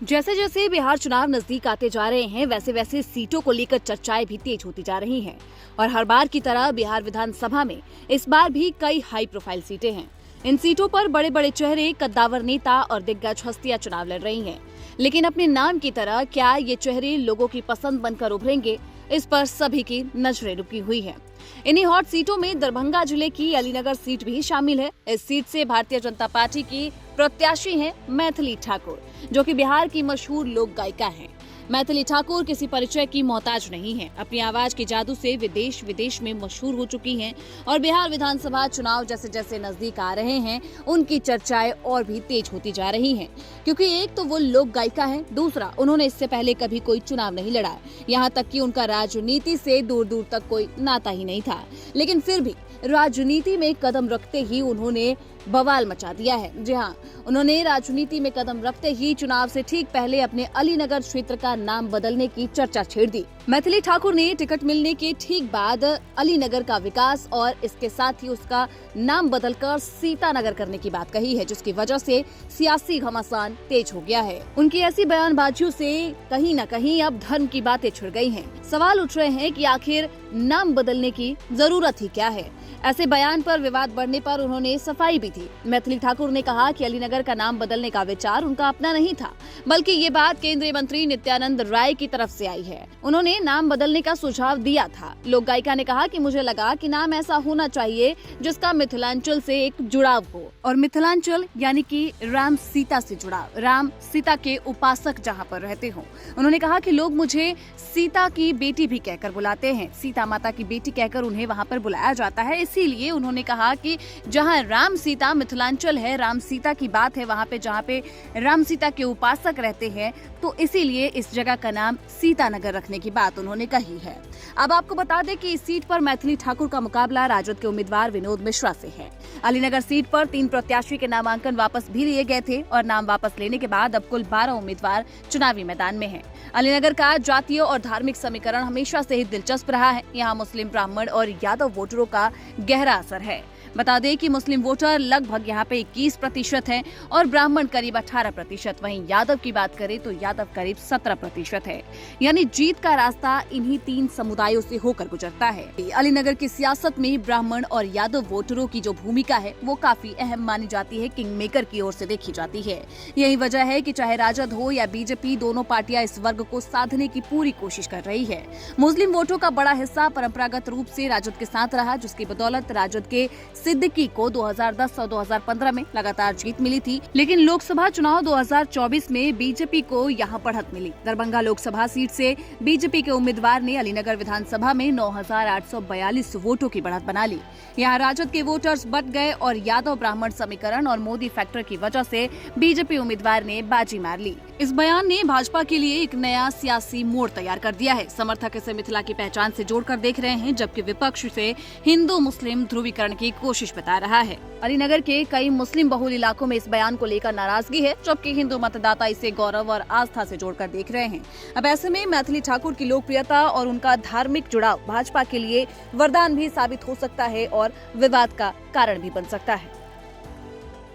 जैसे जैसे बिहार चुनाव नजदीक आते जा रहे हैं, वैसे वैसे सीटों को लेकर चर्चाएं भी तेज होती जा रही हैं। और हर बार की तरह बिहार विधानसभा में इस बार भी कई हाई प्रोफाइल सीटें हैं। इन सीटों पर बड़े बड़े चेहरे, कद्दावर नेता और दिग्गज हस्तियां चुनाव लड़ रही हैं। लेकिन अपने नाम की तरह क्या ये चेहरे लोगों की पसंद बनकर उभरेंगे, इस पर सभी की नजरें रुकी हुई है। इन्हीं हॉट सीटों में दरभंगा जिले की अलीनगर सीट भी शामिल है। इस सीट से भारतीय जनता पार्टी की प्रत्याशी हैं मैथिली ठाकुर, जो कि बिहार की मशहूर लोक गायिका हैं। मैथिली ठाकुर किसी परिचय की मोहताज नहीं है। अपनी आवाज के जादू से विदेश विदेश में मशहूर हो चुकी हैं और बिहार विधानसभा चुनाव जैसे जैसे नजदीक आ रहे हैं, उनकी चर्चाएं और भी तेज होती जा रही हैं। क्योंकि एक तो वो लोक गायिका हैं, दूसरा उन्होंने इससे पहले कभी कोई चुनाव नहीं लड़ा। यहाँ तक कि उनका राजनीति से दूर दूर तक कोई नाता ही नहीं था। लेकिन फिर भी राजनीति में कदम रखते ही उन्होंने बवाल मचा दिया है। जी हाँ, उन्होंने राजनीति में कदम रखते ही चुनाव से ठीक पहले अपने अलीनगर क्षेत्र का नाम बदलने की चर्चा छेड़ दी। मैथिली ठाकुर ने टिकट मिलने के ठीक बाद अलीनगर का विकास और इसके साथ ही उसका नाम बदलकर सीतानगर करने की बात कही है, जिसकी वजह से सियासी घमासान तेज हो गया है। उनकी ऐसी बयानबाजियों से कहीं न कहीं अब धर्म की बातें छिड़ गई हैं। सवाल उठ रहे हैं कि आखिर नाम बदलने की जरूरत ही क्या है। ऐसे बयान पर विवाद बढ़ने पर उन्होंने सफाई भी दी। मैथिली ठाकुर ने कहा कि अलीनगर का नाम बदलने का विचार उनका अपना नहीं था, बल्कि ये बात केंद्रीय मंत्री नित्यानंद राय की तरफ से आई है। उन्होंने नाम बदलने का सुझाव दिया था। लोक गायिका ने कहा कि मुझे लगा कि नाम ऐसा होना चाहिए जिसका मिथिलांचल से एक जुड़ाव हो, और मिथिलांचल यानी कि राम सीता से जुड़ाव, राम सीता के उपासक जहाँ पर रहते हो। उन्होंने कहा कि लोग मुझे सीता की बेटी भी कहकर बुलाते हैं, सीता माता की बेटी कहकर उन्हें वहाँ पर बुलाया जाता है। इसीलिए उन्होंने कहा कि जहाँ राम सीता मिथिलांचल है, राम सीता की बात है वहाँ पे, जहाँ पे राम सीता के उपासक रहते हैं, तो इसीलिए इस जगह का नाम सीतानगर रखने की बात उन्होंने कही है। अब आपको बता दें कि इस सीट पर मैथिली ठाकुर का मुकाबला राजद के उम्मीदवार विनोद मिश्रा से है। अलीनगर सीट पर 3 प्रत्याशी के नामांकन वापस भी लिए गए थे और नाम वापस लेने के बाद अब कुल 12 उम्मीदवार चुनावी मैदान में हैं। अलीनगर का जातीय और धार्मिक समीकरण हमेशा से ही दिलचस्प रहा है। यहाँ मुस्लिम, ब्राह्मण और यादव वोटरों का गहरा असर है। बता दें कि मुस्लिम वोटर लगभग यहाँ पे 21% हैं और ब्राह्मण करीब 18%। वहीं यादव की बात करें तो यादव करीब 17% है। यानी जीत का रास्ता इन्हीं 3 समुदायों से होकर गुजरता है। अलीनगर की सियासत में ब्राह्मण और यादव वोटरों की जो भूमिका है वो काफी अहम मानी जाती है, किंग मेकर की ओर से देखी जाती है। यही वजह है कि चाहे राजद हो या बीजेपी, दोनों पार्टियां इस वर्ग को साधने की पूरी कोशिश कर रही है। मुस्लिम वोटों का बड़ा हिस्सा परंपरागत रूप से राजद के साथ रहा, जिसकी बदौलत राजद के सिद्दीकी को 2010 और 2015 में लगातार जीत मिली थी। लेकिन लोकसभा चुनाव 2024 में बीजेपी को यहां बढ़त मिली। दरभंगा लोकसभा सीट से बीजेपी के उम्मीदवार ने अलीनगर विधानसभा में 9,842 वोटों की बढ़त बना ली। यहां राजद के वोटर्स बट गए और यादव ब्राह्मण समीकरण और मोदी फैक्टर की वजह से बीजेपी उम्मीदवार ने बाजी मार ली। इस बयान ने भाजपा के लिए एक नया सियासी मोड़ तैयार कर दिया है। समर्थक इसे मिथिला की पहचान से जोड़कर देख रहे हैं, जबकि विपक्ष इसे हिंदू मुस्लिम ध्रुवीकरण की कोशिश बता रहा है। अलीनगर के कई मुस्लिम बहुल इलाकों में इस बयान को लेकर नाराजगी है, जबकि हिंदू मतदाता इसे गौरव और आस्था से जोड़कर देख रहे हैं। अब ऐसे में मैथिली ठाकुर की लोकप्रियता और उनका धार्मिक जुड़ाव भाजपा के लिए वरदान भी साबित हो सकता है और विवाद का कारण भी बन सकता है।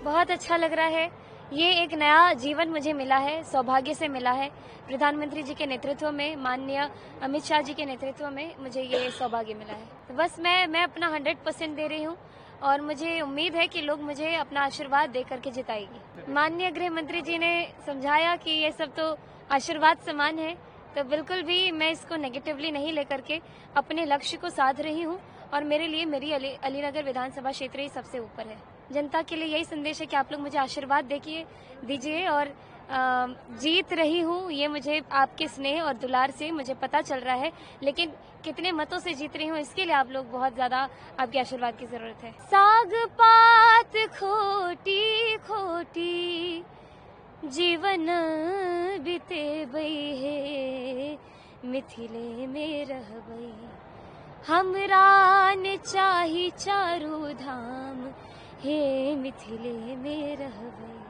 बहुत अच्छा लग रहा है। ये एक नया जीवन मुझे मिला है, सौभाग्य से मिला है। प्रधानमंत्री जी के नेतृत्व में, माननीय अमित शाह जी के नेतृत्व में मुझे ये सौभाग्य मिला है। तो बस मैं अपना 100% दे रही हूँ और मुझे उम्मीद है कि लोग मुझे अपना आशीर्वाद दे करके जिताएगी। माननीय गृह मंत्री जी ने समझाया कि ये सब तो आशीर्वाद समान है, तो बिल्कुल भी मैं इसको नेगेटिवली नहीं लेकर के अपने लक्ष्य को साध रही हूँ और मेरे लिए मेरी अलीनगर विधानसभा क्षेत्र ही सबसे ऊपर है। जनता के लिए यही संदेश है कि आप लोग मुझे आशीर्वाद दीजिए और जीत रही हूँ, ये मुझे आपके स्नेह और दुलार से मुझे पता चल रहा है, लेकिन कितने मतों से जीत रही हूँ इसके लिए आप लोग बहुत ज्यादा आपके आशीर्वाद की जरूरत है। साग पात खोटी खोटी जीवन बीते बई है, मिथिले में रह बई हमरा ने चाही चारू धाम, हे मिथिले में रह बई।